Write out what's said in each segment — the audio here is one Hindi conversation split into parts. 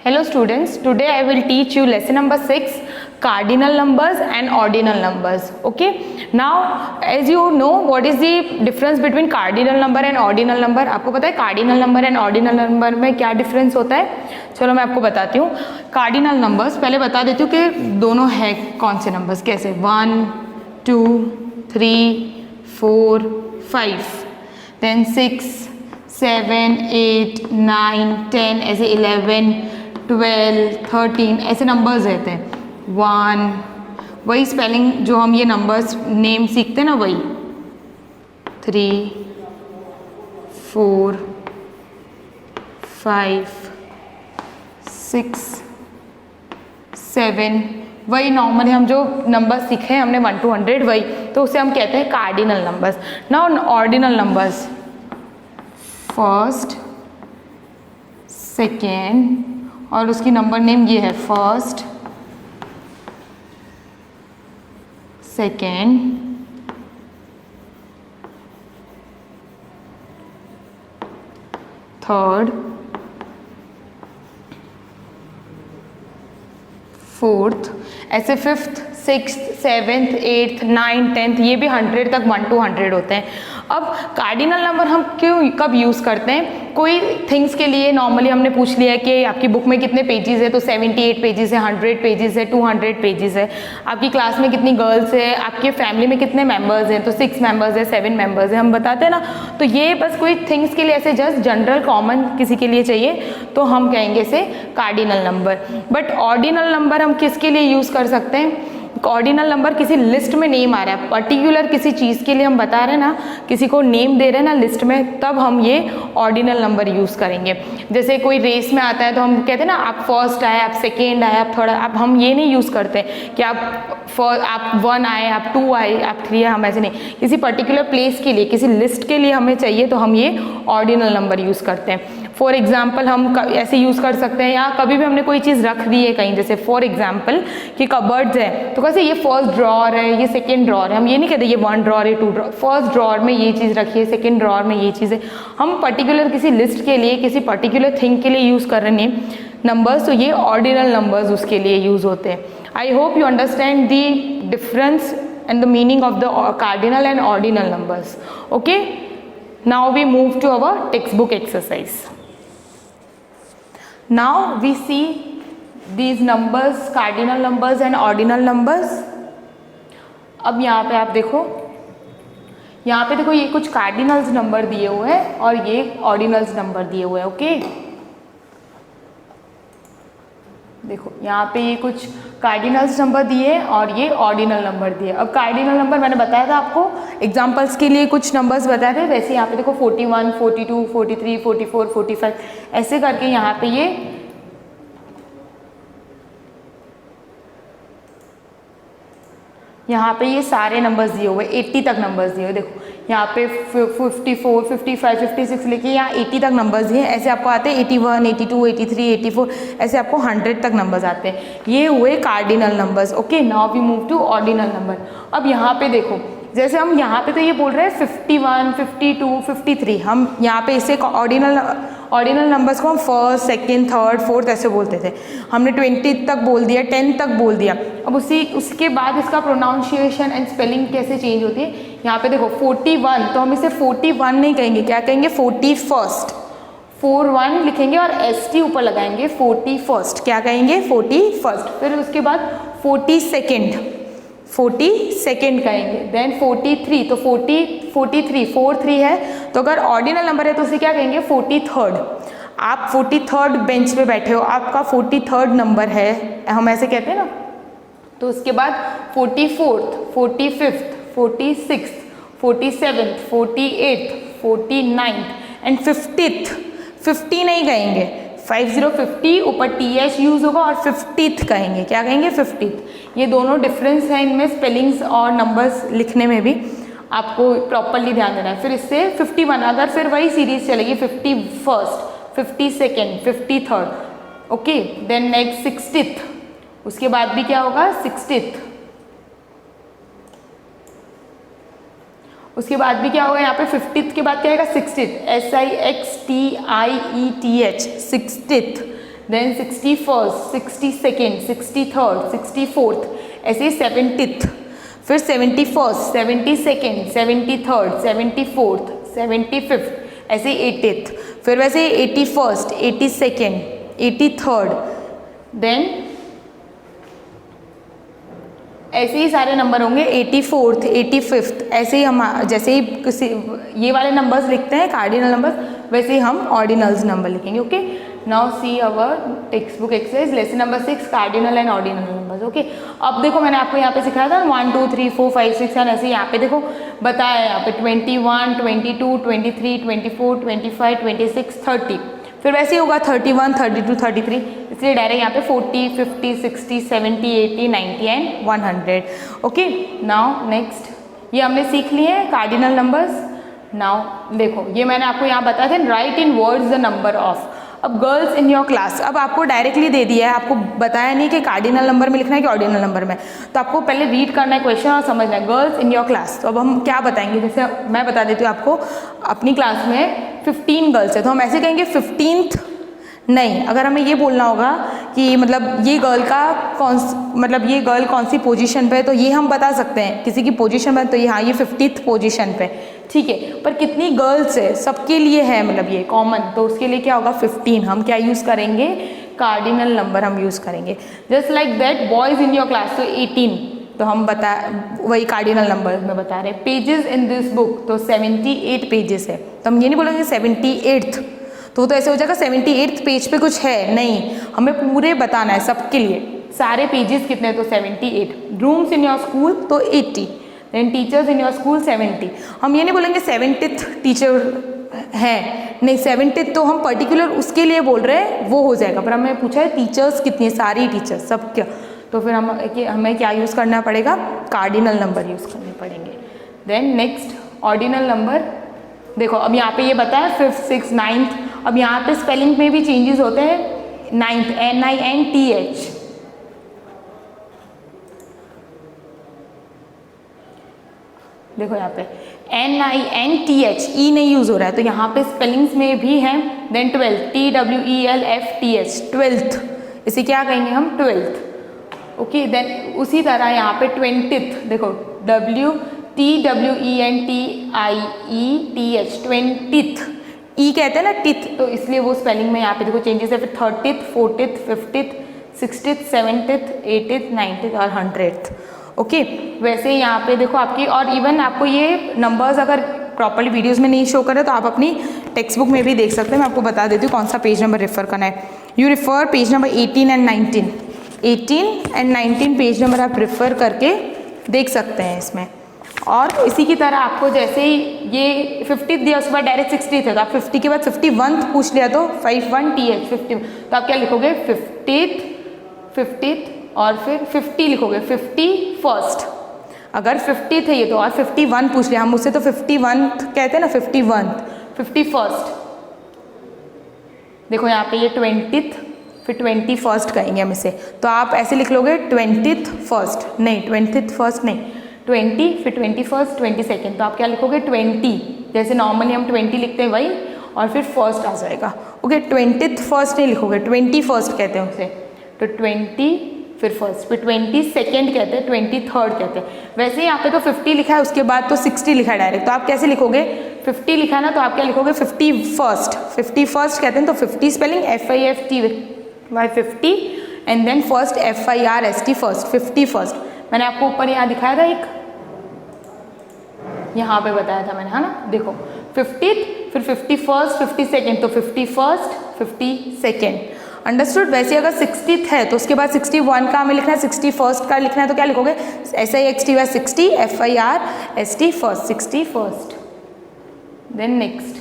Hello students, today I will teach you lesson number 6, cardinal numbers and ordinal numbers. Okay, now as you know what is the difference between cardinal number and ordinal number. आपको पता है cardinal number and ordinal number में क्या difference होता है? चलो मैं आपको बताती हूँ. cardinal numbers पहले बता देती हूँ कि दोनों है कौन से numbers, कैसे 1 2 3 4 5 then 6 7 8 9 10 ऐसे 11 12 13 ऐसे नंबर्स रहते हैं. 1 वही स्पेलिंग जो हम ये नंबर्स नेम सीखते हैं ना, वही 3 4 5 6 7 वही नॉर्मली हम जो नंबर्स सीखे हैं हमने 1 to 100 वही, तो उसे हम कहते हैं cardinal numbers. Now ordinal numbers first second और उसकी नंबर नेम ये है फर्स्ट सेकेंड थर्ड फोर्थ, ऐसे fifth sixth seventh eighth ninth tenth, ये भी 100 तक 1 to 100 होते हैं. अब कार्डिनल नंबर हम क्यों कब यूज़ करते हैं? कोई थिंग्स के लिए नॉर्मली हमने पूछ लिया कि आपकी बुक में कितने पेजेस है, तो 78 पेजेस है, 100 पेजेस है, 200 पेजेस है. आपकी क्लास में कितनी गर्ल्स है, आपके फैमिली में कितने मेंबर्स हैं, तो 6 मेंबर्स है, 7 मेंबर्स है, हम बताते हैं ना. तो ये बस कोई थिंग्स के लिए ऐसे जस्ट जनरल कॉमन किसी के लिए चाहिए तो हम कहेंगे इसे cardinal number. But ordinal number हम किसके लिए यूज़ कर सकते हैं? ऑर्डिनल नंबर किसी लिस्ट में नेम आ रहा है, पर्टिकुलर किसी चीज़ के लिए हम बता रहे हैं ना, किसी को नेम दे रहे हैं ना लिस्ट में, तब हम ये ऑर्डिनल नंबर यूज़ करेंगे. जैसे कोई रेस में आता है तो हम कहते हैं ना आप फर्स्ट आए, आप सेकेंड आए, आप थर्ड. अब हम ये नहीं यूज़ करते कि आप 1 आए, आप 2 आए, आप 3 आए, हम ऐसे नहीं. किसी पर्टिकुलर प्लेस के लिए, किसी लिस्ट के लिए हमें चाहिए तो हम ये ऑर्डिनल नंबर यूज़ करते हैं. फॉर एग्जाम्पल हम ऐसे यूज़ कर सकते हैं, या कभी भी हमने कोई चीज़ रख दी है कहीं, जैसे फॉर एग्जाम्पल कि कबर्ड्स है तो कैसे ये फर्स्ट ड्रॉर है, ये सेकंड ड्रॉर है, हम ये नहीं कहते ये 1 ड्रॉर है 2 ड्रॉर. फर्स्ट ड्रॉर में ये चीज़ रखी है, सेकंड ड्रॉर में ये चीज़ है. हम पर्टिकुलर किसी लिस्ट के लिए, किसी पर्टिकुलर थिंग के लिए यूज़ कर रहे हैं नंबर्स, तो ये ऑर्डिनल नंबर्स उसके लिए यूज़ होते हैं. I hope you understand the difference and the meaning of the cardinal and ordinal numbers. Okay, now we move to our textbook exercise. Now we see these numbers, cardinal numbers and ordinal numbers. अब यहाँ पे आप देखो, यहाँ पे देखो ये कुछ कार्डिनल्स नंबर दिए हुए हैं और ये ऑर्डिनल्स नंबर दिए हुए हैं. ओके देखो यहाँ पे ये कुछ कार्डिनल्स नंबर दिए और ये ऑर्डिनल नंबर दिए. अब कार्डिनल नंबर मैंने बताया था आपको, एग्जांपल्स के लिए कुछ नंबर्स बताए थे. वैसे यहाँ पे देखो 41 42 43 44 45 ऐसे करके यहाँ पे ये सारे नंबर्स दिए हुए, 80 तक नंबर्स दिए हुए. देखो यहाँ पे 54 55 56 लेके यहाँ 80 तक नंबर्स दिए. ऐसे आपको आते हैं 81 82 83 84, ऐसे आपको 100 तक नंबर्स आते हैं. ये हुए cardinal numbers. Okay, now we move to ordinal number. अब यहाँ पे देखो, जैसे हम यहाँ पे तो ये बोल रहे हैं 51 52 53, हम यहाँ पे इसे ऑर्डिनल नंबर्स को हम फर्स्ट सेकंड थर्ड फोर्थ ऐसे बोलते थे. हमने 20 तक बोल दिया, 10 तक बोल दिया. अब उसके बाद इसका प्रोनाउंसिएशन एंड स्पेलिंग कैसे चेंज होती है. यहाँ पे देखो 41, तो हम इसे 41 नहीं कहेंगे, क्या कहेंगे 41st. 41 लिखेंगे और ST ऊपर लगाएंगे, 41st क्या कहेंगे 41st. फिर उसके बाद 42nd कहेंगे. देन 43, तो 43 43 है, तो अगर ऑर्डिनल नंबर है तो उसे क्या कहेंगे 43rd. आप 43rd बेंच पे बैठे हो, आपका 43rd नंबर है, हम ऐसे कहते हैं ना. तो उसके बाद 44th 45th 46th 47th 48th 49th and 50th. 50 नहीं कहेंगे, 50 ऊपर TH यूज़ होगा और 50th कहेंगे, क्या कहेंगे 50th. ये दोनों डिफरेंस है इनमें, स्पेलिंग्स और नंबर्स लिखने में भी आपको प्रॉपरली ध्यान देना है. फिर इससे 51, अगर फिर वही सीरीज चलेगी 51st 52nd 53rd. Okay, then next 60th, उसके बाद भी क्या होगा 60th. उसके बाद भी क्या होगा यहाँ पे 50th के बाद क्या आएगा 60th, SIXTIETH 60th. Then 61st, 62nd, 63rd, 64th, ऐसे 70th, फिर 71st, 72nd, 73rd, 74th, 75th, ऐसे 80th, फिर वैसे 81st, 82nd, 83rd, देन ऐसे ही सारे नंबर होंगे 84th, 85th, ऐसे ही हम जैसे ही किसी ये वाले नंबर्स लिखते हैं कार्डिनल नंबर्स, वैसे ही हम ऑर्डिनल्स नंबर लिखेंगे। Okay, now see our text book exercise lesson number 6 cardinal and ordinal numbers. Okay, अब देखो मैंने आपको यहाँ पे सिखाया था 1 2 3 4 5 6 7, ऐसे यहाँ पे देखो बताया यहाँ पे 21, 22, 23, 24, 25, 26, 30, फिर वैसे ही होगा 31, 32, 33, इसलिए डायरेक्ट यहाँ पे 40, 50, 60, 70, 80, 90 एंड 100। ओके, नाउ नेक्स्ट ये हमने सीख लिए हैं कार्डिनल नंबर्स। नाउ देखो ये मैंने आपको यहाँ बताया था, right in words the number of. अब गर्ल्स इन योर क्लास, अब आपको डायरेक्टली दे दिया है, आपको बताया नहीं कि कार्डिनल नंबर में लिखना है कि ऑर्डिनल नंबर में, तो आपको पहले रीड करना है क्वेश्चन और समझना है। गर्ल्स इन योर क्लास, तो अब हम क्या बताएंगे, जैसे मैं बता देती हूँ आपको, अपनी क्लास में 15 गर्ल्स है तो हम ऐसे कहेंगे 15th नहीं, अगर हमें ये बोलना होगा कि मतलब ये गर्ल का ये गर्ल कौन सी पोजीशन पे है, तो ये हम बता सकते हैं किसी की पोजीशन पे, तो ये हाँ ये 50th पोजीशन पे, ठीक है। पर कितनी गर्ल्स है सबके लिए है, मतलब ये कॉमन, तो उसके लिए क्या होगा 15, हम क्या यूज़ करेंगे, कार्डिनल नंबर हम यूज़ करेंगे। Just like that boys in your class, तो 18, तो हम वही कार्डिनल नंबर में बता रहे हैं। पेजेस इन दिस बुक, तो 78 पेजेस है, तो हम ये नहीं बोलेंगे 78th, तो ऐसे हो जाएगा 78th पेज पे कुछ है, नहीं, हमें पूरे बताना है सबके लिए, सारे पेजेस कितने हैं, तो 78। रूम्स इन योर स्कूल, तो 80, then teachers in your school 70, हम ये नहीं बोलेंगे 70th टीचर है, नहीं 70th तो हम पर्टिकुलर उसके लिए बोल रहे हैं, वो हो जाएगा, पर हमें पूछा है टीचर्स कितनी है, सारी टीचर्स सब क्या, तो फिर हमें क्या यूज़ करना पड़ेगा, कार्डिनल नंबर यूज़ करने पड़ेंगे। देन नेक्स्ट ऑर्डिनल नंबर, देखो अब यहाँ पे ये बताया 5th, 6th, 9th, अब यहाँ पे स्पेलिंग में भी चेंजेस होते हैं। 9th NINTH, देखो यहाँ पे NINTH, ई नहीं यूज़ हो रहा है, तो यहाँ पे स्पेलिंग्स में भी हैं। देन 12th TWELFTH, 12th, इसे क्या कहेंगे हम, 12th। ओके, देन उसी तरह यहाँ पे 20th, देखो WTENTIETH, 20th, ई कहते हैं ना टिथ, तो इसलिए वो स्पेलिंग में यहाँ पे देखो चेंजेस है। फिर 30th, 40th, 50th, 60th, 70th, 80th, 90th और 100th। ओके, वैसे यहाँ पे देखो आपकी, और इवन आपको ये नंबर्स अगर प्रॉपर्ली वीडियोस में नहीं शो करे तो आप अपनी टेक्स्ट बुक में भी देख सकते हैं। मैं आपको बता देती हूँ कौन सा पेज नंबर रेफर करना है। You refer page number 18 and 19, 18 and 19 page number आप रेफर करके देख सकते हैं इसमें। और इसी की तरह आपको जैसे ही ये 50th दिया उसके बाद डायरेक्ट 60th है, तो आप 50 के बाद 51th पूछ लिया तो 51TH 50, तो आप क्या लिखोगे 50th और फिर 50 लिखोगे, 51st। अगर 50th है ये तो, और 51 पूछ लिया, हम उससे तो 51th कहते हैं ना, 51st। देखो यहाँ पे ये 20th, फिर 21st कहेंगे हम इसे, तो आप ऐसे लिख लोगे 20th first, नहीं 20th first नहीं, 20, फिर 21st, 22nd, तो आप क्या लिखोगे 20, जैसे नॉर्मली हम 20 लिखते हैं वही, और फिर फर्स्ट आ जाएगा। ओके, 20th first नहीं लिखोगे, 21st कहते हैं उसे, तो 20 फिर फर्स्ट, फिर 22nd कहते हैं, 23rd कहते हैं। वैसे यहाँ पे तो 50 लिखा है, उसके बाद तो 60 लिखा है डायरेक्ट, तो आप कैसे लिखोगे, 50 लिखा है ना, तो आप क्या लिखोगे 51st, 51st कहते हैं, तो 50 spelling FIFTY 50 and then first FIRST first, 51st। मैंने आपको ऊपर यहाँ दिखाया था, एक यहाँ पे बताया था मैंने, है ना, देखो 50th, फिर 51st, 52nd, तो 51st, 52nd, अंडरस्टूड। वैसे अगर 60th है तो उसके बाद 61 का हमें लिखना है, 61st का लिखना है, तो क्या लिखोगे SIXTY 60, FIRST first, 61st। Then next,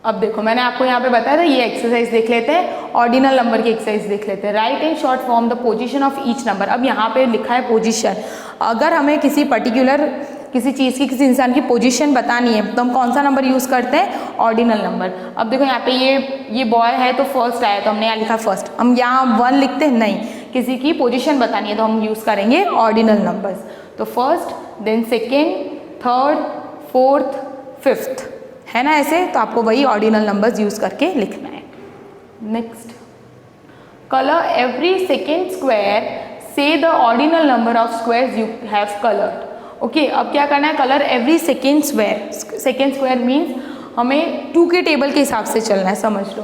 अब देखो मैंने आपको यहाँ पे बताया था, ये एक्सरसाइज देख लेते हैं, ऑर्डिनल नंबर की एक्सरसाइज देख लेते हैं। Right in short form the position of each number. अब यहाँ पे लिखा है पोजीशन, अगर हमें किसी पर्टिकुलर किसी चीज़ की, किसी इंसान की पोजीशन बतानी है तो हम कौन सा नंबर यूज़ करते हैं, ऑर्डिनल नंबर। अब देखो यहाँ पे ये बॉय है तो फर्स्ट आया, तो हमने यहाँ लिखा फर्स्ट, हम यहाँ 1 लिखते हैं नहीं, किसी की पोजीशन बतानी है तो हम यूज़ करेंगे ऑर्डिनल नंबर्स। तो first, then second, third, fourth, fifth, है ना ऐसे, तो आपको वही ऑर्डिनल नंबर्स यूज़ करके लिखना है। Next, colour every second square, say the ordinal number of squares you have coloured. Okay, अब क्या करना है, colour every second square, second square means हमें 2 के टेबल के हिसाब से चलना है, समझ लो।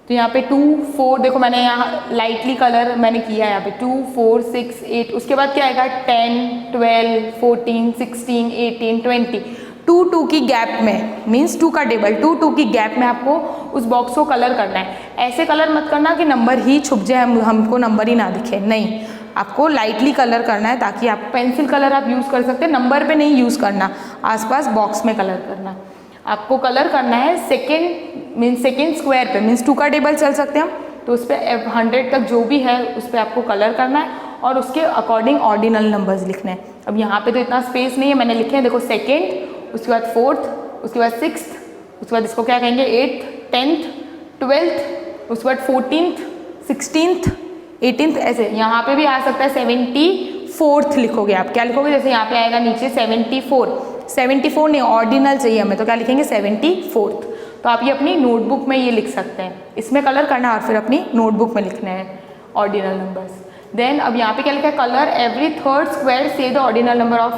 तो यहाँ पे 2, 4, देखो मैंने यहाँ लाइटली कलर मैंने किया है यहाँ पे 2, 4, 6, 8, उसके बाद क्या आएगा 10, 12, 14, 16, 18, 20, 2 की गैप में, मीन्स 2 का टेबल, 2 की गैप में आपको उस बॉक्स को कलर करना है। ऐसे कलर मत करना कि नंबर ही छुप जाए, हमको नंबर ही ना दिखे, नहीं, आपको लाइटली कलर करना है ताकि आप पेंसिल कलर आप यूज़ कर सकते हैं, नंबर पे नहीं यूज़ करना, आसपास बॉक्स में कलर करना। आपको कलर करना है सेकेंड स्क्वायर पे, मीन्स 2 का टेबल चल सकते हैं हम, तो उस पर 100 तक जो भी है उस पर आपको कलर करना है और उसके अकॉर्डिंग ऑर्डिनल नंबर्स लिखने हैं। अब यहाँ पे तो इतना स्पेस नहीं है, मैंने लिखे हैं देखो सेकेंड, उसके बाद 4th, उसके बाद 6th, उसके बाद इसको क्या कहेंगे 8th, 10th, 12th, उसके बाद 14th, 16th, 18th, ऐसे यहाँ पे भी आ सकता है 74th लिखोगे आप, क्या लिखोगे, जैसे यहाँ पे आएगा नीचे 74 नहीं, ऑर्डिनल चाहिए हमें, तो क्या लिखेंगे 74th। तो आप ये अपनी नोटबुक में ये लिख सकते हैं, इसमें कलर करना और फिर अपनी नोटबुक में लिखना है ऑर्डिनल नंबर्स। देन अब यहाँ पे क्या लिखा है, colour every third square, say the ordinal number of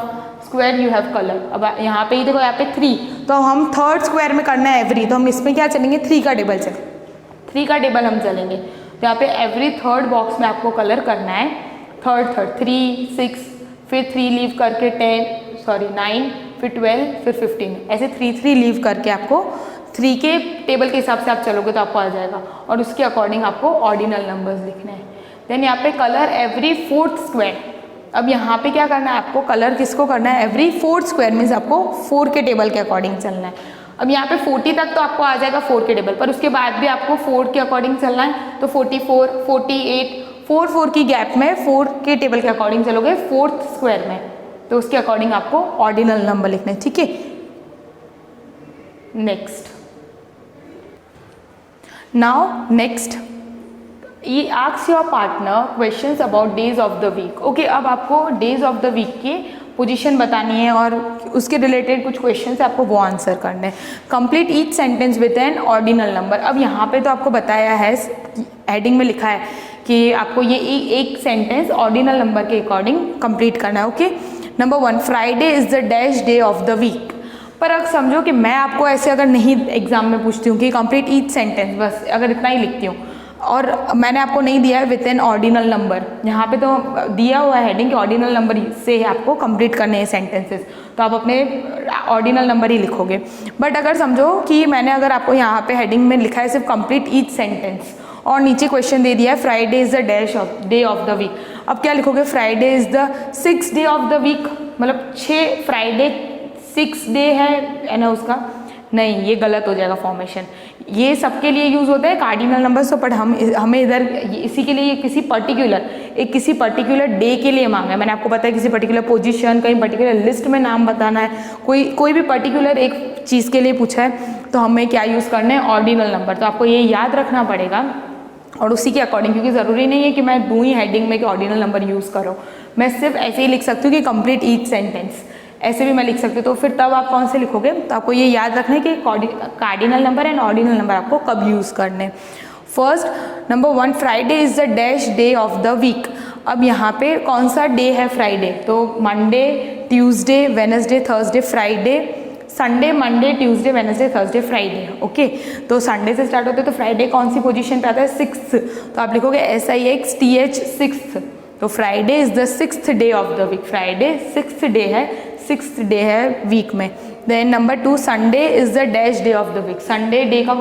square you have colour. अब यहाँ पे ही देखो, यहाँ पे 3, तो हम थर्ड स्क्वायर में करना है एवरी, तो हम इसमें क्या चलेंगे 3 का टेबल चलेंगे, 3 का टेबल हम चलेंगे। तो यहाँ पे एवरी थर्ड बॉक्स में आपको कलर करना है, थर्ड 3, 6, फिर 3 लीव करके 9, फिर 12, फिर 15, ऐसे 3 लीव करके आपको 3 के टेबल के हिसाब से आप चलोगे तो आपको आ जाएगा, और उसके अकॉर्डिंग आपको ऑर्डिनल नंबर्स लिखने हैं। देन यहाँ पे कलर एवरी 4th स्क्वायर, अब यहाँ पे क्या करना है आपको, कलर किसको करना है, एवरी 4th स्क्वायर मीन्स आपको 4 के टेबल के अकॉर्डिंग चलना है। अब यहाँ पे 40 तक तो आपको आ जाएगा 4 के टेबल, पर उसके बाद भी आपको 4 के अकॉर्डिंग चलना है, तो 44, 48, 4 की गैप में 4 के टेबल के अकॉर्डिंग चलोगे 4th स्क्वायर में, तो उसके अकॉर्डिंग आपको ऑर्डिनल नंबर लिखना है, ठीक है। नेक्स्ट, नाउ नेक्स्ट, ये ask your partner questions about days of the week. Okay, अब आपको डेज ऑफ द वीक की पोजीशन बतानी है और उसके रिलेटेड कुछ क्वेश्चन है, आपको वो आंसर करने हैं। Complete each sentence with N ordinal number. अब यहाँ पे तो आपको बताया है, हेडिंग में लिखा है कि आपको ये एक सेंटेंस ऑर्डिनल नंबर के अकॉर्डिंग कंप्लीट करना है। Okay, number 1, Friday is the dash day of the week. पर अगर समझो कि मैं आपको ऐसे अगर नहीं एग्जाम में पूछती हूँ कि कंप्लीट ईच सेंटेंस, बस अगर इतना ही लिखती हूँ और मैंने आपको नहीं दिया है विथ एन ऑर्डिनल नंबर, यहाँ पे तो दिया हुआ है हेडिंग कि ऑर्डिनल नंबर से आपको कंप्लीट करने हैं सेंटेंसेस, तो आप अपने ऑर्डिनल नंबर ही लिखोगे। बट अगर समझो कि मैंने अगर आपको यहाँ पे हेडिंग में लिखा है सिर्फ कंप्लीट ईच सेंटेंस और नीचे क्वेश्चन दे दिया है Friday is the dash of day of the week, अब क्या लिखोगे, Friday is the 6th day of the week, मतलब 6 फ्राइडे 6 डे है ना उसका, नहीं ये गलत हो जाएगा फॉर्मेशन। ये सबके लिए यूज़ होता है कार्डिनल नंबर्स, बट हमें इधर इसी के लिए किसी पर्टिकुलर डे के लिए मांगा है। मैंने आपको बताया किसी पर्टिकुलर पोजीशन, कहीं पर्टिकुलर लिस्ट में नाम बताना है, कोई भी पर्टिकुलर एक चीज़ के लिए पूछा है तो हमें क्या यूज़ करना है, ऑर्डिनल नंबर। तो आपको ये याद रखना पड़ेगा और उसी के अकॉर्डिंग, क्योंकि ज़रूरी नहीं है कि मैं दूँ ही हेडिंग में कि ऑर्डिनल नंबर यूज़ करो, मैं सिर्फ ऐसे ही लिख सकती हूँ कि कंप्लीट ईच सेंटेंस, ऐसे भी मैं लिख सकती हूँ। तो फिर तब आप कौन से लिखोगे, तो आपको ये याद रखना है कि cardinal number and ordinal number आपको कब यूज़ करने। First number 1, Friday is the dash day of the week. अब यहाँ पे कौन सा डे है फ्राइडे, तो Monday, Tuesday, Wednesday, Thursday, Friday, Sunday, Monday, Tuesday, Wednesday, Thursday, Friday. Okay, तो संडे से स्टार्ट होते हैं, तो फ्राइडे कौन सी पोजीशन पे आता है, 6th, तो आप लिखोगे SIXTH 6th, तो Friday is the 6th day of the week, Friday 6th day है, 6th डे है वीक में। Then number 2, Sunday is the dash day of the week, Sunday day का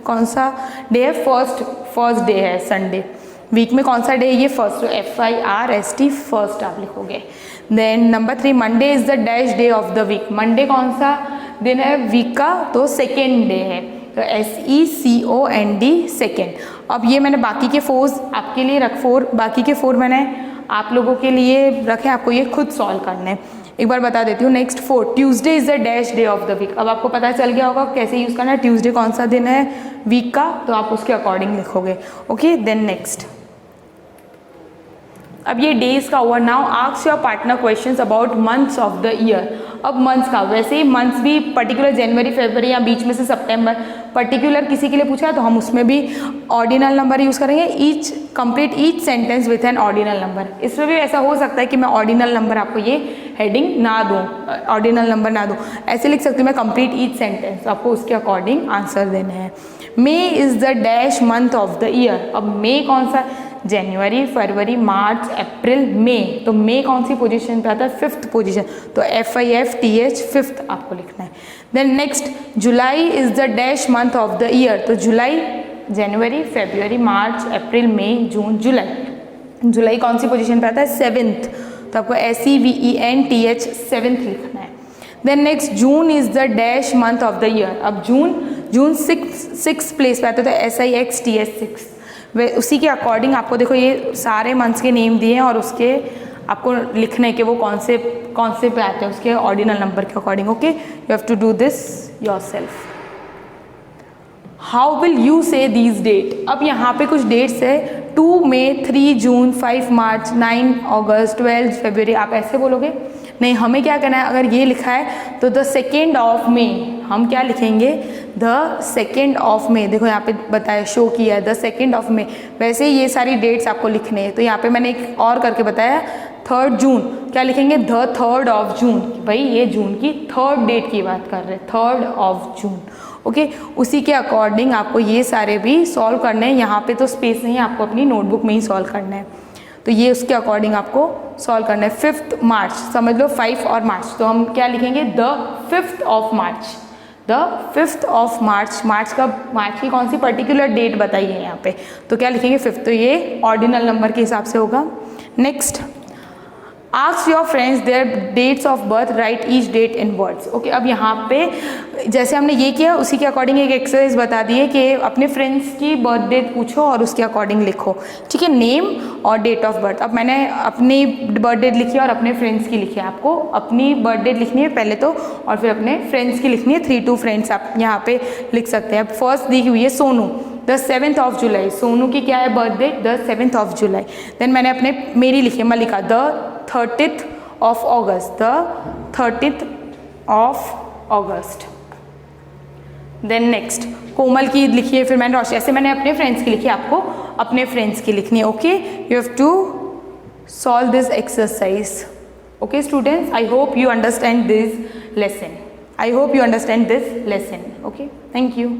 कौन सा डे है, फर्स्ट डे है संडे, वीक में कौन सा डे है, ये फर्स्ट, FIRST फर्स्ट आप लिखोगे। Then number 3, Monday is the dash day of the week, Monday कौन सा दिन है वीक का, तो सेकेंड डे है, तो SECOND सेकेंड। अब ये मैंने बाकी के 4 आपके लिए बाकी के 4 मैंने आप लोगों के लिए रखे, आपको ये खुद सॉल्व करने। एक बार बता देती हूँ। Next 4, Tuesday is the dash day of the week. अब आपको पता चल गया होगा कैसे यूज़ करना है, ट्यूसडे कौन सा दिन है वीक का, तो आप उसके अकॉर्डिंग लिखोगे। ओके, देन नेक्स्ट, अब ये डेज का हुआ। Now ask your partner questions about months of the year. अब मंथ्स का, वैसे ही मंथ्स भी पर्टिकुलर जनवरी, फरवरी या बीच में से सितंबर, पर्टिकुलर किसी के लिए पूछा है तो हम उसमें भी ऑर्डिनल नंबर यूज़ करेंगे, complete each sentence with an ordinal number. इसमें भी ऐसा हो सकता है कि मैं ऑर्डिनल नंबर आपको ये हेडिंग ना दूँ, ऑर्डिनल नंबर ना दूँ, ऐसे लिख सकती हूँ मैं कंप्लीट ईच सेंटेंस, तो आपको उसके अकॉर्डिंग आंसर देने हैं। May is the dash month of the year. अब मे कौन सा, जनवरी, फरवरी, मार्च, अप्रैल, मई, तो मई कौन सी पोजीशन पे आता है, 5th पोजीशन, तो FIFTH 5th आपको लिखना है। Then next, July is the dash month of the year, तो जुलाई, जनवरी, फरवरी, मार्च, अप्रैल, मई, जून, जुलाई। जुलाई कौन सी पोजीशन पे आता है, 7th, तो आपको SEVENTH 7th लिखना है। Then next, June is the dash month of the year. अब जून 6th प्लेस पे आता है, तो SIXTH 6। वे उसी के अकॉर्डिंग आपको देखो ये सारे मंथ्स के नेम दिए हैं और उसके आपको लिखने के वो कौन से पे आते हैं उसके ऑर्डिनल नंबर के according. Okay, you have to do this yourself. How will you say these date. अब यहाँ पे कुछ डेट्स है, 2 मई, 3 जून, 5 मार्च, 9 अगस्त, 12 फरवरी, आप ऐसे बोलोगे? नहीं, हमें क्या करना है, अगर ये लिखा है तो द 2nd ऑफ मई, हम क्या लिखेंगे, द 2nd ऑफ मई। देखो यहाँ पे बताया, शो किया है द 2nd ऑफ मई। वैसे ये सारी डेट्स आपको लिखने हैं, तो यहाँ पे मैंने एक और करके बताया 3rd जून, क्या लिखेंगे, द 3rd ऑफ जून। भाई ये जून की 3rd डेट की बात कर रहे हैं, 3rd ऑफ जून। ओके, उसी के अकॉर्डिंग आपको ये सारे भी सॉल्व करने हैं। यहाँ पे तो स्पेस नहीं है, आपको अपनी नोटबुक में ही सॉल्व करना है, तो ये उसके अकॉर्डिंग आपको सॉल्व करना है। 5th मार्च, समझ लो 5 और मार्च, तो हम क्या लिखेंगे, the 5th of March, the 5th of March. March की कौन सी पर्टिकुलर डेट बताइए यहाँ पे, तो क्या लिखेंगे, 5th, तो ये ऑर्डिनल नंबर के हिसाब से होगा। Next, ask your friends their dates of birth, write each date in words. Okay, अब यहाँ पे जैसे हमने ये किया उसी के अकॉर्डिंग एक एक्सरसाइज बता दी है कि अपने फ्रेंड्स की बर्थ डेट पूछो और उसके अकॉर्डिंग लिखो, ठीक है, नेम और डेट ऑफ बर्थ। अब मैंने अपनी बर्थ डेट लिखी है और अपने फ्रेंड्स की लिखी है, आपको अपनी बर्थ डेट लिखनी है पहले तो, और फिर अपने फ्रेंड्स की लिखनी है। 3 2 फ्रेंड्स आप यहाँ पे लिख सकते हैं। अब फर्स्ट दी हुई है Sonu, the 7th of July, Sonu की क्या है birth date, the 7th of July. Then मैंने मेरी लिखी है Malika, the 30th of August, the 30th of August. Then next, Komal की लिखी है, फिर मैंने रोशनी, ऐसे मैंने अपने फ्रेंड्स की लिखी है, आपको अपने फ्रेंड्स की लिखनी है। Okay, you have to solve this exercise. Okay students, I hope you understand this lesson. Okay, thank you.